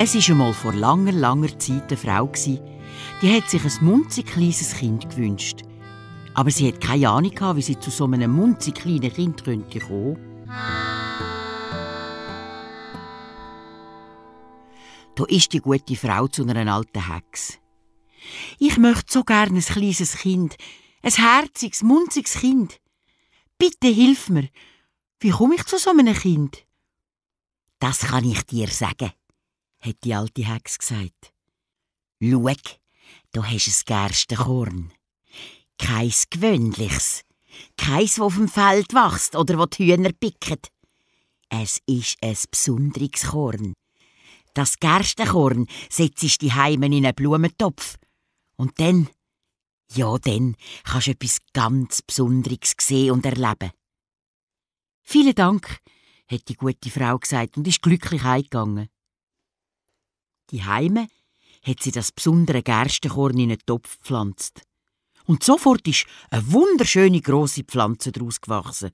Es war einmal vor langer, langer Zeit eine Frau, die hat sich ein munzig kleines Kind gewünscht. Aber sie hat keine Ahnung, wie sie zu so einem munzig kleinen Kind kommen könnte. Da ist die gute Frau zu einer alten Hex. «Ich möchte so gern ein kleines Kind, ein herziges, munziges Kind. Bitte hilf mir. Wie komme ich zu so einem Kind?» «Das kann ich dir sagen», hat die alte Hex gesagt. «Schau, da hast du ein Gerstenkorn. Kein gewöhnliches, keins, das auf dem Feld wächst oder wo die Hühner picken. Es ist ein besonderes Korn. Das Gerstenkorn setzt du heim in einen Blumentopf. Und dann, dann kannst du etwas ganz Besonderes sehen und erleben.» «Vielen Dank», hat die gute Frau gesagt und ist glücklich heimgegangen. Die Heime hat sie das besondere Gerstenkorn in einen Topf gepflanzt. Und sofort ist eine wunderschöne grosse Pflanze daraus gewachsen.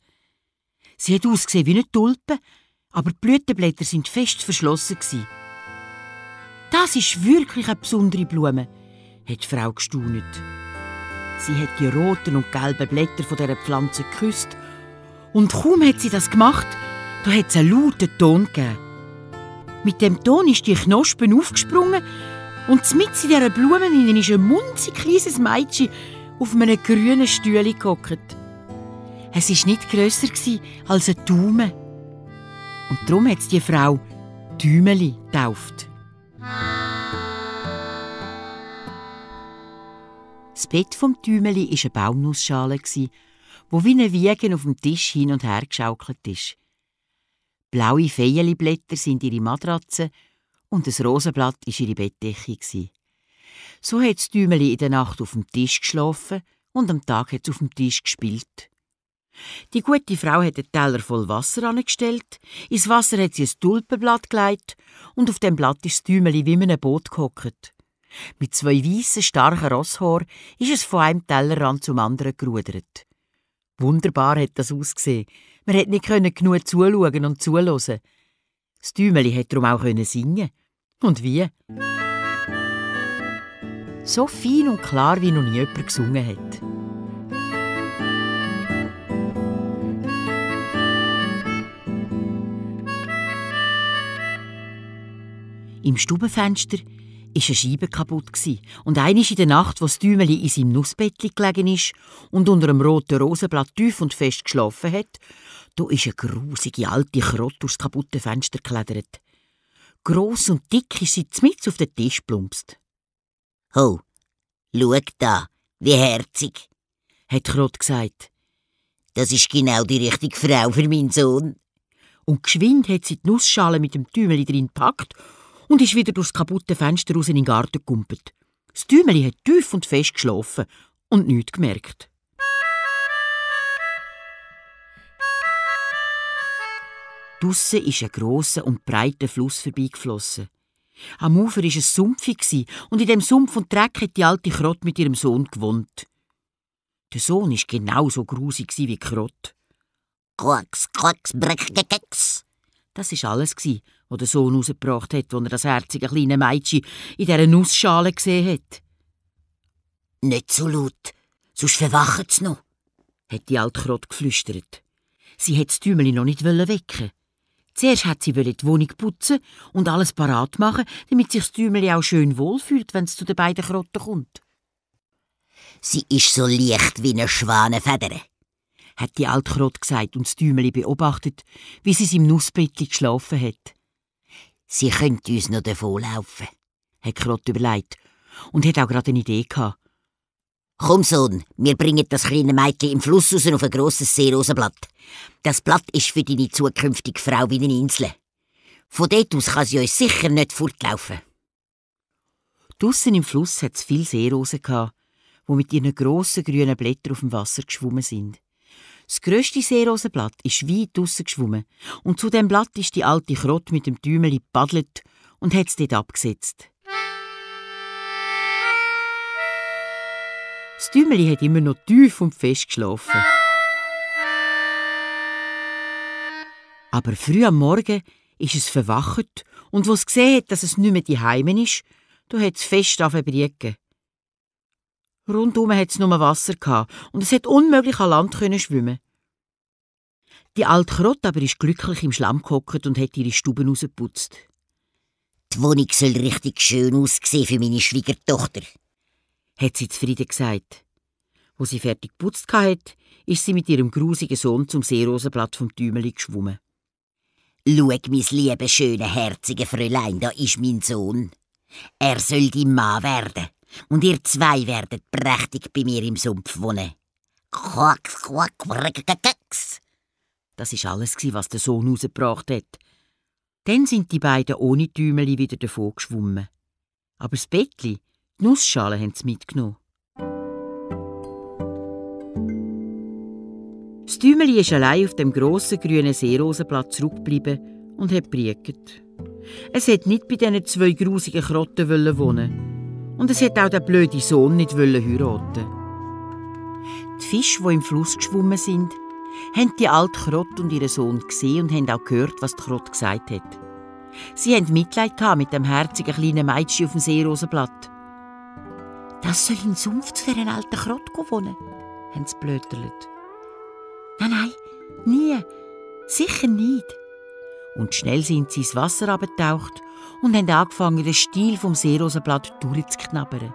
Sie hat ausgesehen wie eine Tulpe, aber die Blütenblätter sind fest verschlossen gewesen. «Das ist wirklich eine besondere Blume», hat die Frau gestaunet. Sie hat die roten und gelben Blätter von dieser Pflanze geküsst und kaum hat sie das gemacht, da hat es einen lauten Ton gegeben. Mit dem Ton ist die Knospe aufgesprungen und mitten in dieser Blumen ist ein munzig kleines Mädchen auf einem grünen Stühle gehockt. Es war nicht grösser als ein Daumen. Und darum hat es die Frau Däumeli getauft. Das Bett vom Däumeli war eine Baumnussschale, die wie eine Wiege auf dem Tisch hin und her geschaukelt ist. Blaue Feilieblätter sind ihre Matratze und ein Rosenblatt war ihre Bettdecke. So hat das Däumeli in der Nacht auf dem Tisch geschlafen und am Tag hat es auf dem Tisch gespielt. Die gute Frau hat einen Teller voll Wasser angestellt, ins Wasser hat sie ein Tulpenblatt gelegt und auf dem Blatt ist das Däumeli wie in einem Boot gehockt. Mit 2 weissen, starken Rosshaaren ist es von einem Tellerrand zum anderen gerudert. Wunderbar hat das ausgesehen. Man konnte nicht genug zuschauen und zuhören. Das Däumeli konnte darum auch singen. Und wie? So fein und klar, wie noch nie jemand gesungen hat. Im Stubenfenster war eine Scheibe kaputt und einmal in der Nacht, wo das Däumeli in seinem Nussbettli gelegen ist und unter einem roten Rosenblatt tief und fest geschlafen hat, da ist eine grusige alte Krotte aus dem kaputten Fenster geklettert. Gross und dick ist sie mitten auf den Tisch plumpst. «Ho, schau da, wie herzig», hat die Krotte gesagt. «Das ist genau die richtige Frau für meinen Sohn.» Und geschwind hat sie die Nussschale mit dem Däumeli drin gepackt und ist wieder durchs kaputte Fenster raus in den Garten gekumpelt. Das Däumeli hat tief und fest geschlafen und nichts gemerkt. Draussen ist ein grosser und breiter Fluss vorbeigeflossen. Am Ufer war es sumpfig und in dem Sumpf und Dreck hat die alte Krotte mit ihrem Sohn gewohnt. Der Sohn war genauso grusig wie die Krotte. «Quacks, quacks, breckgekeks!» Das war alles, was der Sohn rausgebracht hat, als er das herzige kleine Mädchen in dieser Nussschale gesehen hat. «Nicht so laut, sonst verwachen sie noch», hat die alte Krotte geflüstert. Sie wollte das Däumeli noch nicht wecken. Zuerst wollte sie die Wohnung putzen und alles parat machen, damit sich das Däumeli auch schön wohlfühlt, wenn es zu den beiden Krotten kommt. «Sie ist so leicht wie eine Schwanenfeder», hat die alte Krotte gesagt und das Däumeli beobachtet, wie sie im Nussbettli geschlafen hat. «Sie könnte uns noch davonlaufen», hat die Krotte überlegt und hat auch gerade eine Idee gehabt. «Komm, Sohn, wir bringen das kleine Mädchen im Fluss raus auf ein grosses Seerosenblatt. Das Blatt ist für deine zukünftige Frau wie eine Insel. Von dort aus kann sie uns sicher nicht fortlaufen.» Draussen im Fluss hat es viele Seerosen gehabt, die mit ihren grossen grünen Blättern auf dem Wasser geschwommen sind. Das grösste Seerosenblatt ist weit draussen geschwommen und zu dem Blatt ist die alte Krotte mit dem Däumeli gepaddelt und hat es dort abgesetzt. Das Däumeli hat immer noch tief und fest geschlafen. Aber früh am Morgen ist es verwacht Und wo es gesehen hat, dass es nicht mehr daheim ist, da hat es fest brieken. Rundum hat es nur Wasser gehabt und es hat unmöglich an Land schwimmen. Die alte Krotte aber ist glücklich im Schlamm gehockt und hat ihre Stuben rausgeputzt. Die Wohnung soll richtig schön aussehen für meine Schwiegertochter, hat sie zufrieden gesagt. Wo sie fertig geputzt hatte, ist sie mit ihrem grusigen Sohn zum Seerosenblatt vom Tümeli geschwommen. Schau, mein liebes, schöne, herzige Fräulein, da ist mein Sohn. Er soll dein Mann werden. Und ihr zwei werdet prächtig bei mir im Sumpf wohnen. Quacks, quack, quacks. Das war alles, was der Sohn rausgebracht hat. Dann sind die beiden ohne Tümeli wieder davon geschwommen. Aber das Bettli, die Nussschale, haben sie mitgenommen. Das Tümeli ist allein auf dem grossen grünen Seerosenblatt zurückgeblieben und hat brieket. Es hat nicht bei diesen 2 grusigen Krotten wohnen. Und es hat auch den blöden Sohn nicht heiraten. Die Fische, die im Fluss geschwommen sind, haben die alte Krotte und ihren Sohn gesehen und haben auch gehört, was die Krotte gesagt hat. Sie hatten Mitleid mit dem herzigen kleinen Mädchen auf dem Seerosenblatt. «Das soll in Sumpf für einen alten Krotte wohnen», haben sie blöterlet. «Nein, nie, sicher nicht.» Und schnell sind sie ins Wasser abgetaucht und haben angefangen, den Stiel vom Seerosenblatt durchzuknabbern.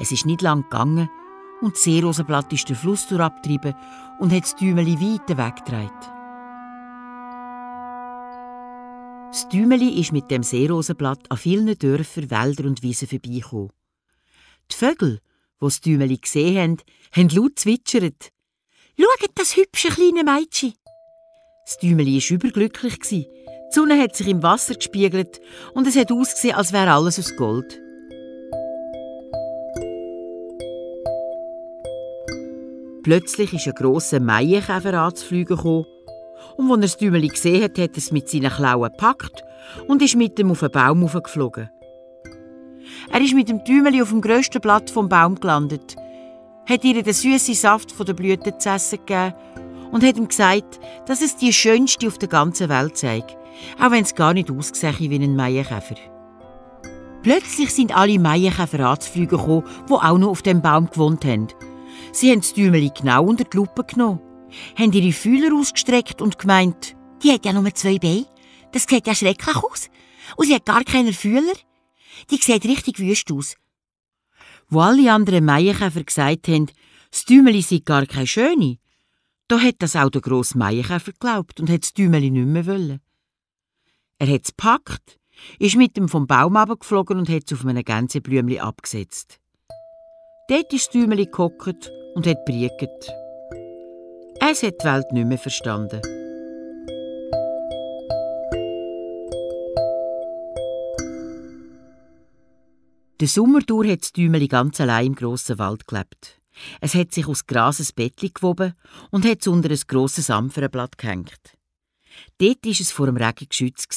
Es ist nicht lang gegangen und das Seerosenblatt ist den Fluss durchabgetrieben und hat das Tümeli weit weggetragen. Das Tümeli ist mit dem Seerosenblatt an vielen Dörfern, Wäldern und Wiesen vorbeigekommen. Die Vögel, die das Tümeli gesehen haben laut zwitschert. «Schaut, das hübsche kleine Mädchen!» Das Tümeli war überglücklich. Die Sonne hat sich im Wasser gespiegelt und es hat ausgesehen, als wäre alles aus Gold. Plötzlich ist ein grosser Maienkäfer anzufliegen gekommen. Und als er das Tümeli gesehen hat, hat er es mit seinen Klauen gepackt und ist mit ihm auf einen Baum hochgeflogen. Er ist mit dem Tümeli auf dem grössten Blatt vom Baum gelandet, hat ihr den süßen Saft von der Blüte zu essen gegeben und hat ihm gesagt, dass es die schönste auf der ganzen Welt sei, auch wenn es gar nicht aussehe wie ein Maienkäfer. Plötzlich sind alle Maienkäfer anzufliegen gekommen, die auch noch auf dem Baum gewohnt haben. Sie haben das Tümeli genau unter die Lupe genommen, haben ihre Fühler ausgestreckt und gemeint, die hat ja nur 2 Beine, das sieht ja schrecklich aus. Und sie hat gar keine Fühler. Die sieht richtig wüst aus. Wo alle anderen Maienkäfer gesagt haben, das Tümeli sei gar keine Schöne, da hat das auch der grosse Maienkäfer geglaubt und hat das Tümeli nicht mehr wollen. Er hat es gepackt, ist mit ihm vom Baum runtergeflogen und hat es auf einem Gänseblümchen abgesetzt. Dort ist das Tümeli gehockt und hat brieket. Es hat die Welt nicht mehr verstanden. Den Sommer durch hat das Tümeli ganz allein im grossen Wald gelebt. Es hat sich aus Gras ein Bettchen gewoben und hat es unter ein grosses Ampferenblatt gehängt. Dort war es vor dem Regen geschützt.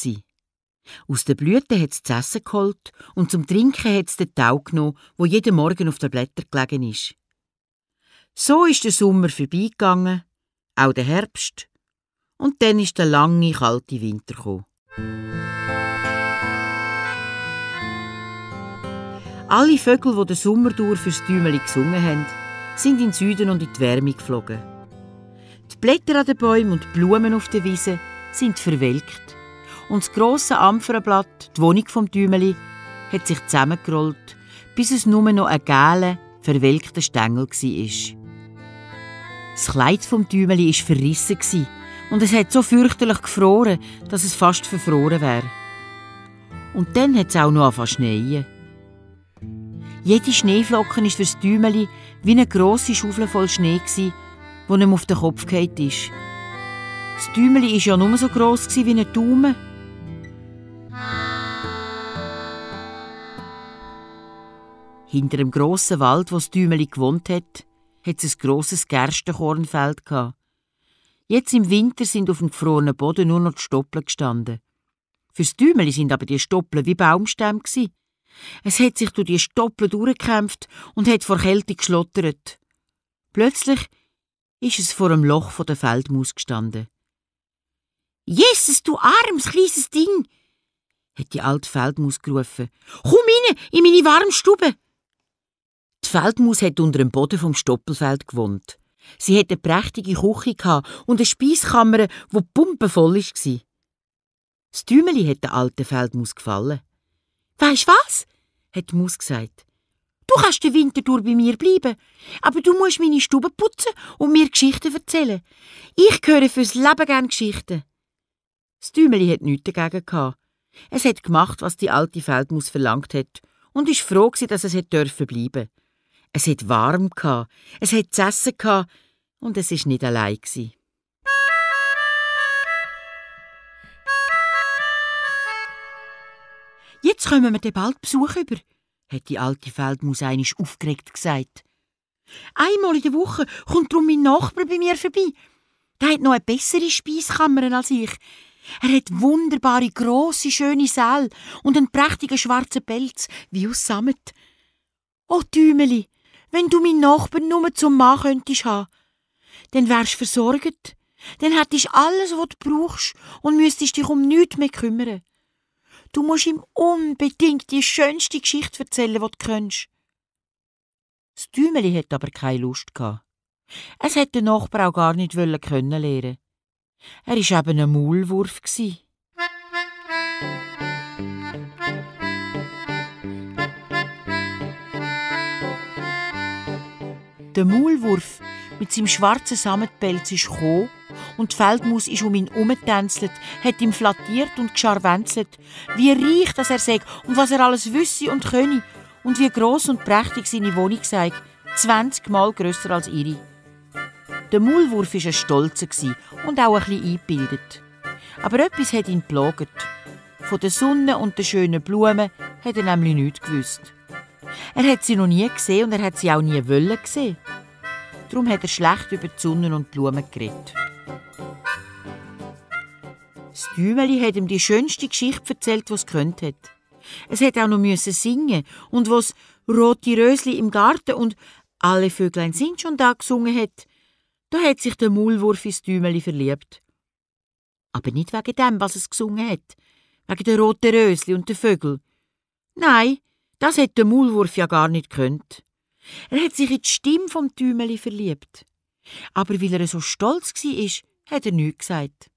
Aus den Blüten hat es zu essen geholt und zum Trinken hat es den Tau genommen, wo jeden Morgen auf den Blättern gelegen ist. So ist der Sommer vorbeigegangen, auch der Herbst, und dann ist der lange, kalte Winter gekommen. Alle Vögel, die den Sommer durch fürs Tümeli gesungen haben, sind in den Süden und in die Wärme geflogen. Die Blätter an den Bäumen und die Blumen auf der Wiese sind verwelkt. Und das grosse Ampferenblatt, die Wohnung vom Tümeli, hat sich zusammengerollt, bis es nur noch ein gelber, verwelkter Stängel war. Das Kleid vom Tümeli war verrissen und es hat so fürchterlich gefroren, dass es fast verfroren wäre. Und dann hat es auch noch angefangen zu schneien. Jede Schneeflocke war für das Tümeli wie eine grosse Schaufel voll Schnee, die ihm auf den Kopf gefallen ist. Das Tümeli war ja nur so gross wie ein Daumen. Hinter dem grossen Wald, wo das Tümeli gewohnt hat, es ein grosses Gerstenkornfeld gehabt. Jetzt im Winter sind auf dem gefrorenen Boden nur noch die Stoppeln gestanden. Fürs Tümeli sind aber die Stoppeln wie Baumstämme gewesen. Es hat sich durch die Stoppeln durchgekämpft und hat vor Kälte geschlottert. Plötzlich ist es vor einem Loch von der Feldmaus gestanden. «Jesus, du armes, kleines Ding! hat die alte Feldmaus gerufen. «Komm rein, in meine warme Stube!» Die Feldmaus hat unter dem Boden vom Stoppelfeld gewohnt. Sie hatte eine prächtige Küche und eine Speiskammer, die pumpenvoll war. Das Tümeli hat der alten Feldmaus gefallen. «Weisst was?» hat die Maus gesagt. «Du kannst den Winter durch bei mir bleiben, aber du musst meine Stube putzen und mir Geschichten erzählen. Ich höre fürs Leben gerne Geschichten.» Das Tümeli hat nichts dagegen gehabt. Es hat gemacht, was die alte Feldmaus verlangt hat und war froh, dass es bleiben durfte. Es hat warm gehabt, es hat zu essen gehabt und es war nicht allein. «Jetzt kommen wir dann bald Besuch über», hat die alte Feldmaus einmal aufgeregt gesagt. «Einmal in der Woche kommt darum mein Nachbar bei mir vorbei. Der hat noch eine bessere Speiskammer als ich. Er hat wunderbare, grosse, schöne Säle und einen prächtigen schwarzen Pelz, wie aus Sammet. Oh, Tümeli, wenn du meinen Nachbar nur zum Mann könntest haben, dann wärst du versorgt. Dann hättest du alles, was du brauchst und müsstest dich um nichts mehr kümmern. Du musst ihm unbedingt die schönste Geschichte erzählen, die du kannst.» Das Tümeli hat aber keine Lust gehabt. Es hätte den Nachbar auch gar nicht kennenlernen. Er war eben ein Maulwurf. Der Maulwurf mit seinem schwarzen Sammetpelz ist gekommen und die Feldmaus ist um ihn herumgetänzelt, hat ihm flattiert und gescharwenzelt, wie reich das er sei und was er alles wüsste und könne und wie gross und prächtig seine Wohnung sei, 20-mal grösser als ihre. Der Maulwurf war ein Stolzer und auch ein bisschen eingebildet. Aber etwas hat ihn geplagt. Von der Sonne und den schönen Blumen hat er nämlich nichts gewusst. Er hat sie noch nie gesehen und er hat sie auch nie sehen. Darum hat er schlecht über die Sonne und die Blumen geredet. Das Tümeli hat ihm die schönste Geschichte erzählt, die es gekonnt hat. Es hat auch noch singen und was «Rote Rösli im Garten» und «Alle Vöglein sind schon da» gesungen hat, da hat sich der Maulwurf ins Tümeli verliebt. Aber nicht wegen dem, was es gesungen hat, wegen der roten Rösli und der Vögel. Nein, das hat der Maulwurf ja gar nicht gekonnt. Er hat sich in die Stimme vom Tümeli verliebt. Aber weil er so stolz war, hat er nichts gesagt.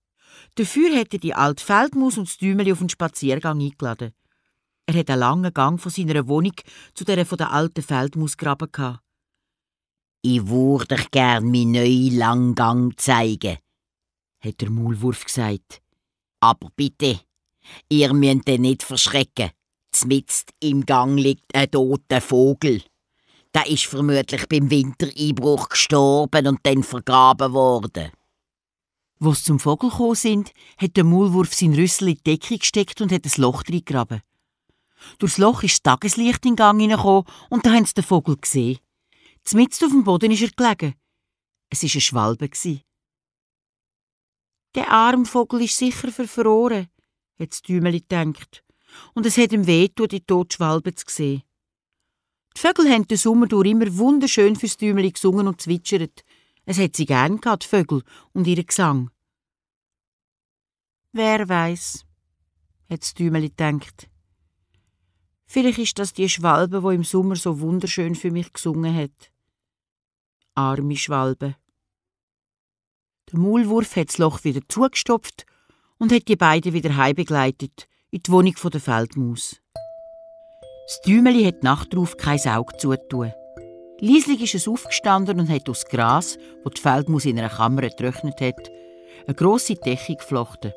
Dafür hat er die alte Feldmaus und das Tümeli auf einen Spaziergang eingeladen. Er hat einen langen Gang von seiner Wohnung zu der von der alten Feldmaus graben gehabt. «Ich würde euch gern meinen neuen langen Gang zeigen», hat der Maulwurf gesagt. «Aber bitte, ihr müsst ihn nicht verschrecken. Zmitzt im Gang liegt ein toter Vogel. Der ist vermutlich beim Wintereinbruch gestorben und dann vergraben worden.» Als sie zum Vogel gekommen sind, hat der Maulwurf seinen Rüssel in die Decke gesteckt und hat ein Loch reingegraben. Durchs Loch ist das Tageslicht in den Gang hineingekommen und da haben sie den Vogel gesehen. Zmitzt auf dem Boden ist er gelegen. Es war ein Schwalbe. «Der arme Vogel ist sicher verfroren», hat das Tümeli gedacht. Und es hat ihm wehgetan, die tote Schwalbe zu sehen. Die Vögel haben den Sommer durch immer wunderschön fürs Tümeli gesungen und zwitschert. Es hat sie gern gehabt, die Vögel und ihren Gesang. «Wer weiss», hat das Tümeli gedacht. «Vielleicht ist das die Schwalbe, die im Sommer so wunderschön für mich gesungen hat. Arme Schwalbe.» Der Maulwurf hat das Loch wieder zugestopft und hat die beiden wieder heimbegleitet in die Wohnung der Feldmaus. Das Tümeli hat die Nacht darauf kein Auge zutun. Lieslig ist es aufgestanden und hat aus Gras, das die Feldmaus in einer Kammer getrocknet hat, eine grosse Decke geflochten.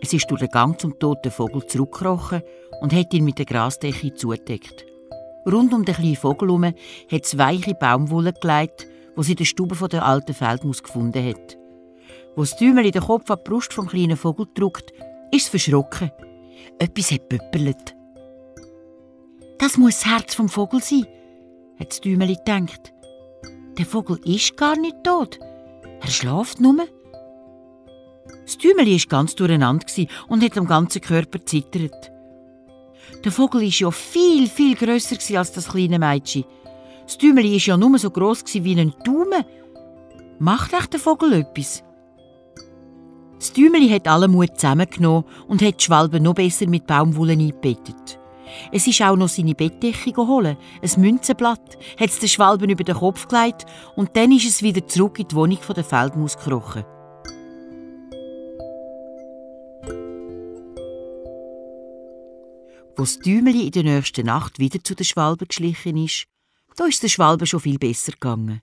Es ist durch den Gang zum toten Vogel zurückgekrochen und hat ihn mit der Grasdecke zugedeckt. Rund um den kleinen Vogel herum hat es weiche Baumwolle gelegt, die sie in der Stube der alten Feldmaus gefunden hat. Als das Tümeli den Kopf an die Brust vom kleinen Vogel drückt, ist es verschrocken. Etwas hat pöppelt. «Das muss das Herz vom Vogel sein», hat das Tümeli gedacht. «Der Vogel ist gar nicht tot. Er schläft nur.» Das Tümeli war ganz durcheinander und hat am ganzen Körper gezittert. Der Vogel war ja viel, viel grösser als das kleine Mädchen. Das Tümeli war ja nur so gross wie ein Daumen. Macht echt der Vogel etwas? Das Däumeli hat allen Mut zusammengenommen und hat die Schwalbe noch besser mit Baumwolle eingebettet. Es ist auch noch seine Bettdecke geholt, ein Münzenblatt, hat es den Schwalben über den Kopf gelegt und dann ist es wieder zurück in die Wohnung der Feldmaus gekrochen. Als das Däumeli in der nächsten Nacht wieder zu der Schwalbe geschlichen ist, da ist der Schwalbe schon viel besser gegangen.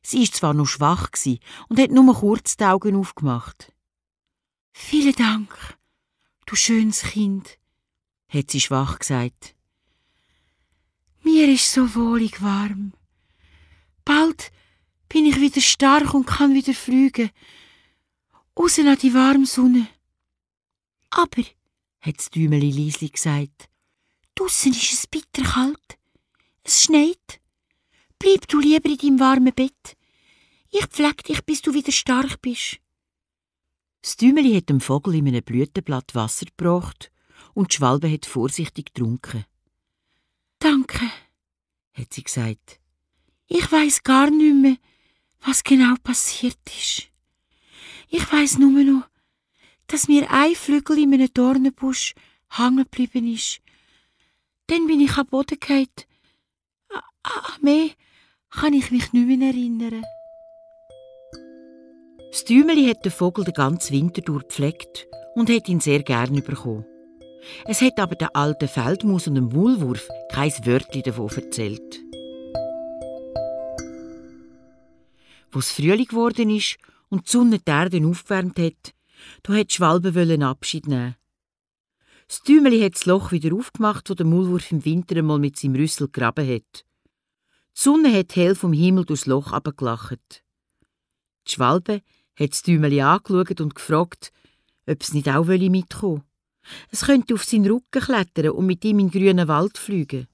Sie war zwar noch schwach und hat nur kurz die Augen aufgemacht. »Vielen Dank, du schönes Kind«, hat sie schwach gesagt. »Mir ist so wohlig warm. Bald bin ich wieder stark und kann wieder fliegen. Raus an die warme Sonne.« »Aber«, hat das Däumeli leise gesagt, »draussen ist es bitterkalt. Es schneit. Bleib du lieber in deinem warmen Bett. Ich pflege dich, bis du wieder stark bist.« Das Däumeli hat dem Vogel in einem Blütenblatt Wasser gebracht und die Schwalbe hat vorsichtig getrunken. »Danke«, hat sie gesagt. »Ich weiss gar nicht mehr, was genau passiert ist. Ich weiss nur noch, dass mir ein Flügel in einem Dornenbusch hängen geblieben ist. Dann bin ich am Boden gefallen. Mehr kann ich mich nicht mehr erinnern.« Das Däumeli hat den Vogel den ganzen Winter durch gepflegt und hat ihn sehr gern bekommen. Es hat aber der alten Feldmaus und dem Maulwurf kein Wörtchen davon erzählt. Als es Frühling geworden ist und die Sonne die Erde aufgewärmt hat, da hat die Schwalbe Abschied nehmen. Das Däumeli hat das Loch wieder aufgemacht, wo der Maulwurf im Winter einmal mit seinem Rüssel gegraben hat. Die Sonne hat hell vom Himmel durchs Loch herabgelacht. Die Schwalbe hat das Däumeli angeschaut und gefragt, ob es nicht auch mitkommen wolle. Es könnte auf seinen Rücken klettern und mit ihm in den grünen Wald fliegen.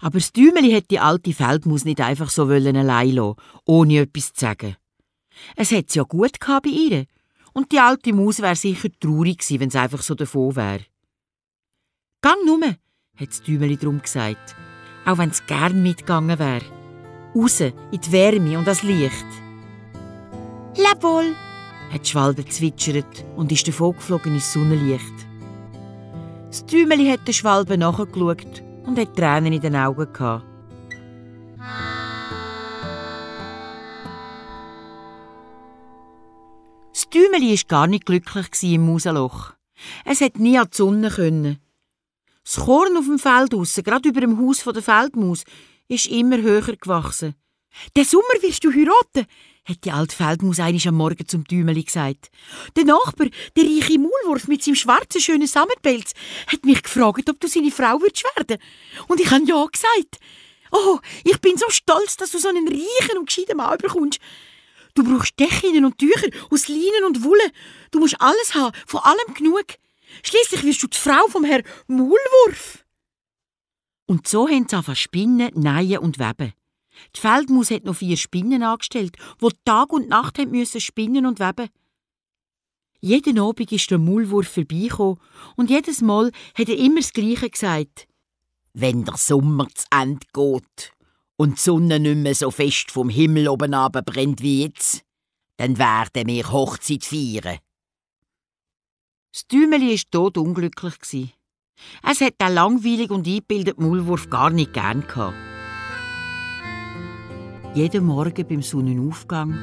Aber das Däumeli hat die alte Feldmaus nicht einfach so allein lassen, ohne etwas zu sagen. Es hat es ja gut bei ihr. Und die alte Maus wäre sicher traurig gewesen, wenn es einfach so davon wäre. «Gang nur», hat das Däumeli darum gesagt, auch wenn es gern mitgegangen wäre. Raus, in die Wärme und das Licht. «Leb wohl», hat die Schwalbe gezwitschert und ist davon geflogen ins Sonnenlicht. Das Däumeli hat der Schwalbe nachgeschaut und hat Tränen in den Augen gehabt. Das Däumeli war gar nicht glücklich im Mausenloch. Es hat nie an die Sonne können. Das Korn auf dem Feld draussen, gerade über dem Haus der Feldmaus, ist immer höher gewachsen. «Den Sommer wirst du heiraten», hat die alte Feldmaus einmal am Morgen zum Däumeli gesagt. «Der Nachbar, der reiche Maulwurf mit seinem schwarzen, schönen Sammetpelz, hat mich gefragt, ob du seine Frau würdest werden. Und ich habe ja gesagt. Oh, ich bin so stolz, dass du so einen reichen und gescheiten Mann bekommst. Du brauchst Decken und Tücher aus Leinen und Wolle. Du musst alles haben, von allem genug. Schliesslich wirst du die Frau vom Herrn Maulwurf.» Und so haben sie angefangen spinnen, nähen und weben. Die Feldmaus hat noch 4 Spinnen angestellt, die Tag und Nacht müssen spinnen und weben. Jeden Abend ist der Maulwurf vorbeigekommen und jedes Mal hat er immer das Gleiche gesagt. «Wenn der Sommer zu Ende geht und die Sonne nicht mehr so fest vom Himmel oben runter brennt wie jetzt, dann werden wir Hochzeit feiern.» Das Däumeli war todunglücklich. Es hat den langweiligen und eingebildeten Maulwurf gar nicht gern gehabt. Jeden Morgen beim Sonnenaufgang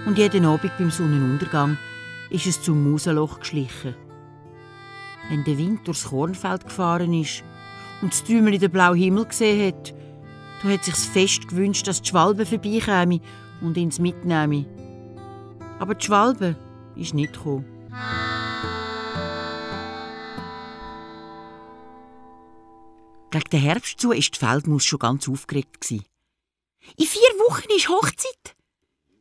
und jeden Abend beim Sonnenuntergang ist es zum Mausenloch geschlichen. Wenn der Wind durchs Kornfeld gefahren ist und das Däumeli den blauen Himmel gesehen hat, da hat sich's fest gewünscht, dass die Schwalbe vorbeikäme und ihn mitnehme. Aber die Schwalbe ist nicht gekommen. Gegen den Herbst zu war die Feldmaus schon ganz aufgeregt. «In 4 Wochen ist Hochzeit!»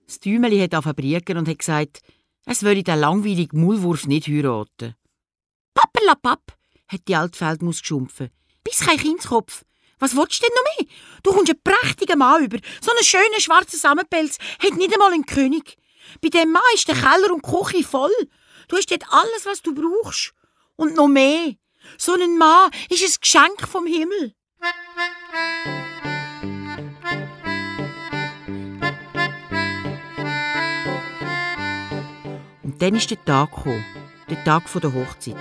Das Däumeli hat angefangen und hat gesagt, es wolle den langweiligen Maulwurf nicht heiraten. «Pappelapapp», hat die alte Feldmaus geschumpfen. «Bist kein Kindskopf. Was willst du denn noch mehr? Du kommst einen prächtigen Mann über. So einen schönen schwarzen Sammetpelz hat nicht einmal ein König. Bei dem Mann ist der Keller und die Küche voll. Du hast dort alles, was du brauchst. Und noch mehr. So ein Mann ist ein Geschenk vom Himmel.» Und dann ist der Tag gekommen, der Tag der Hochzeit.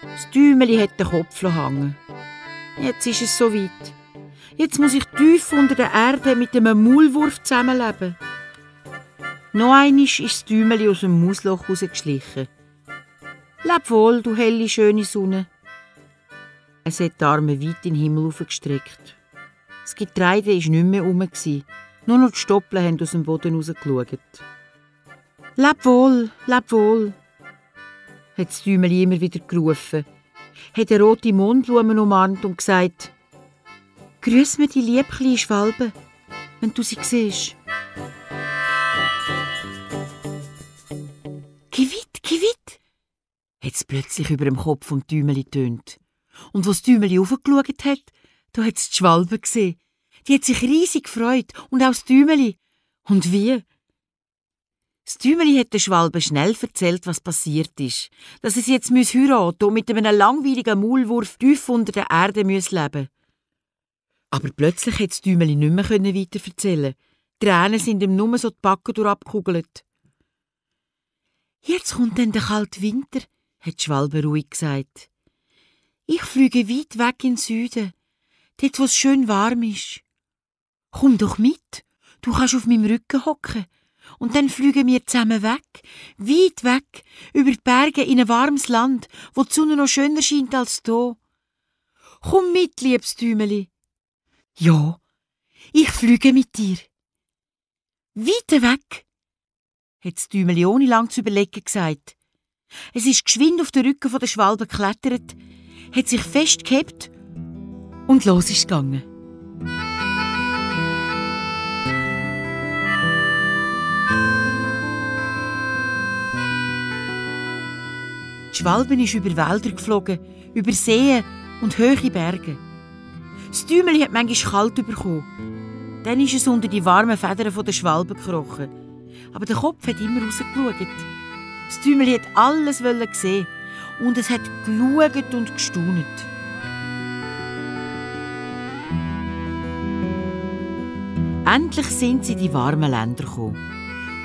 Das Däumeli hat den Kopf hängen. Jetzt ist es soweit. Jetzt muss ich tief unter der Erde mit einem Maulwurf zusammenleben. Noch einmal ist das Däumeli aus dem Mausloch rausgeschlichen. Leb wohl, du helle, schöne Sonne. Es hat die Arme weit in den Himmel aufgestreckt. Das Getreide war nicht mehr rum. Nur noch die Stoppeln haben aus dem Boden rausgeschaut. Leb wohl, hat das Däumeli immer wieder gerufen, hat eine rote Mohnblume umarmt und gesagt: «Grüß mir die liebe kleine Schwalbe, wenn du sie siehst.» «Gewit!» hat es plötzlich über dem Kopf vom Däumeli getönt. Und als das Däumeli hochgeschaut hat, da hat es die Schwalbe gesehen. Die hat sich riesig gefreut und auch das Däumeli. Und wie? Das Däumeli hat der Schwalbe schnell erzählt, was passiert ist. Dass es jetzt heiraten und mit einem langweiligen Maulwurf tief unter der Erde leben müsse. Aber plötzlich konnte das Däumeli nicht mehr weiter erzählen. Die Tränen sind ihm nur so die Backen durchgekugelt. «Jetzt kommt dann der kalte Winter», hat die Schwalbe ruhig gesagt. «Ich fliege weit weg in den Süden, dort, wo es schön warm ist. Komm doch mit, du kannst auf meinem Rücken hocken. Und dann fliegen wir zusammen weg, weit weg, über die Berge in ein warmes Land, wo die Sonne noch schöner scheint als hier. Komm mit, liebes Däumeli.» «Ja, ich fliege mit dir.» «Weiter weg», hat das Däumeli ohne lang zu überlegen gesagt. Es ist geschwind auf den Rücken der Schwalbe geklettert, hat sich festgehebt und los ist es gegangen. Die Schwalbe ist über Wälder geflogen, über Seen und hohe Berge. Das Däumeli hat manchmal kalt bekommen. Dann ist es unter die warmen Federn der Schwalbe gekrochen. Aber der Kopf hat immer rausgeschaut. Das Däumeli hat alles sehen und es hat geschaut und gestaunet. Endlich sind sie in die warmen Länder gekommen.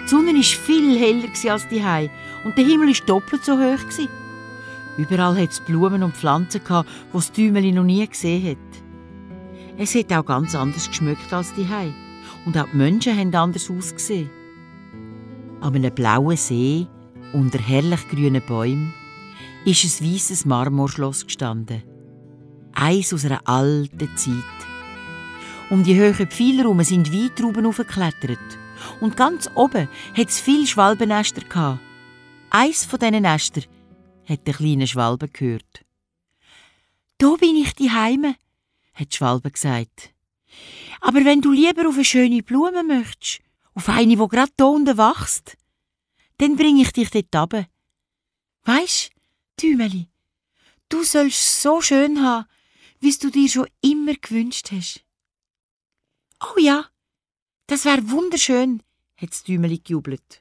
Die Sonne war viel heller als die Hei und der Himmel war doppelt so hoch. Überall hat es Blumen und Pflanzen, die das Däumeli noch nie gesehen hat. Es hat auch ganz anders geschmückt als die Hei und auch die Menschen haben anders ausgesehen. An einem blauen See, unter herrlich grünen Bäumen, ist ein weisses Marmorschloss gestanden. Eins aus einer alten Zeit. Um die hohen Pfeiler herum sind Weintrauben aufgeklettert. Und ganz oben hat es viele Schwalbennester gehabt. Eins von diesen Nestern hat der kleine Schwalbe gehört. «Da bin ich daheim», hat die Schwalbe gesagt. «Aber wenn du lieber auf eine schöne Blume möchtest, auf eine, die gerade hier unten wächst, dann bringe ich dich dort runter. Weisst, Däumeli, du sollst so schön haben, wie du dir schon immer gewünscht hast.» «Oh ja, das wär wunderschön», hat das Däumeli gejubelt.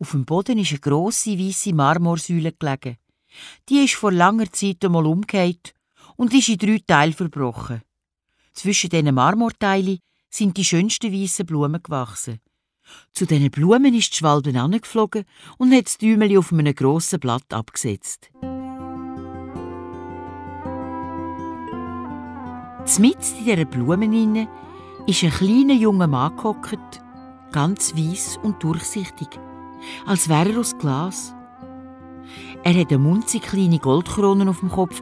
Auf dem Boden ist eine grosse, weisse Marmorsäule gelegen. Die ist vor langer Zeit einmal umgekehrt und ist in 3 Teile verbrochen. Zwischen diesen Marmorteilen sind die schönsten weissen Blumen gewachsen. Zu diesen Blumen ist die Schwalbe herangeflogen und hat das Däumeli auf einem grossen Blatt abgesetzt. Mitten in dieser Blumen inne ist ein kleiner junger Mann gehockt, ganz weiss und durchsichtig, als wäre er aus Glas. Er hatte eine munzig kleine Goldkrone auf dem Kopf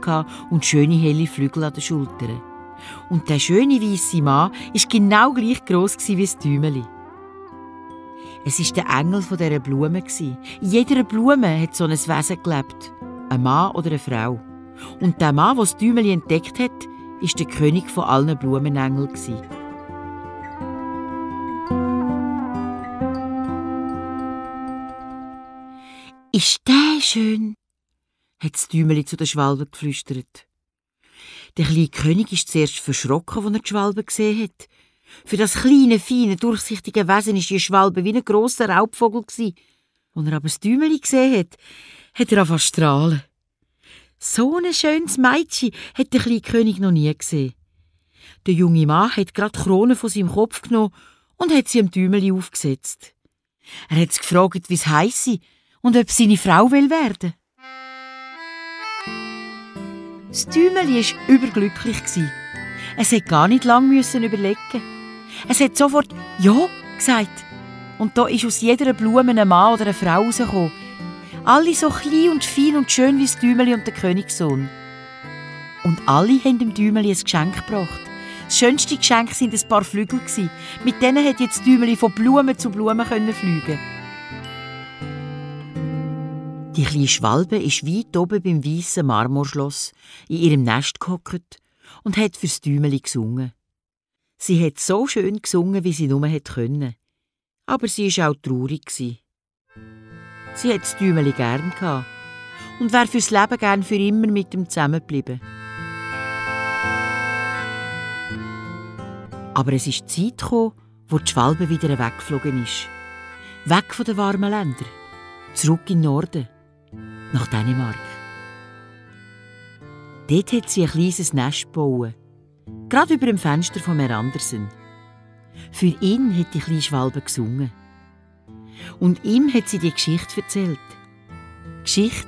und schöne helle Flügel an den Schultern. Und der schöne weisse Mann war genau gleich gross wie das Däumeli. Es war der Engel dieser Blume. In jeder Blume hat so ein Wesen gelebt, ein Mann oder eine Frau. Und der Mann, der das Däumeli entdeckt hat, war der König von allen Blumenengeln. «Ist der schön?» hat das Däumeli zu der Schwalbe geflüstert. Der kleine König ist zuerst verschrocken, als er die Schwalbe gesehen hat. Für das kleine, feine, durchsichtige Wesen war die Schwalbe wie ein grosser Raubvogel. Als er aber das Däumeli gesehen hat, hat er angefangen zu strahlen. So ein schönes Mädchen hat der kleine König noch nie gesehen. Der junge Mann hat gerade die Krone von seinem Kopf genommen und hat sie dem Däumeli aufgesetzt. Er hat gefragt, wie es heisse und ob seine Frau werden will. Das Tümeli war überglücklich. Es musste gar nicht lange überlegen. Es hat sofort «Ja» gesagt. Und da ist aus jeder Blume ein Mann oder eine Frau rausgekommen. Alle so klein und fein und schön wie das Tümeli und der Königssohn. Und alle haben dem Tümeli ein Geschenk gebracht. Das schönste Geschenk waren ein paar Flügel. Mit denen konnte jetzt das Tümeli von Blume zu Blume fliegen. Die kleine Schwalbe ist weit oben beim weißen Marmorschloss in ihrem Nest gehockt und hat fürs Tümeli gesungen. Sie hat so schön gesungen, wie sie nur konnte. Aber sie war auch traurig. Sie hat das Tümeli gern gehabt und wäre fürs Leben gern für immer mit ihm zusammengeblieben. Aber es ist die Zeit gekommen, wo die Schwalbe wieder weggeflogen ist. Weg von den warmen Ländern. Zurück in den Norden. Nach Dänemark. Dort hat sie ein kleines Nest gebaut. Gerade über dem Fenster von Herrn Andersen. Für ihn hat die kleine Schwalbe gesungen. Und ihm hat sie die Geschichte erzählt. Die Geschichte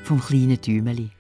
vom kleinen Tümeli.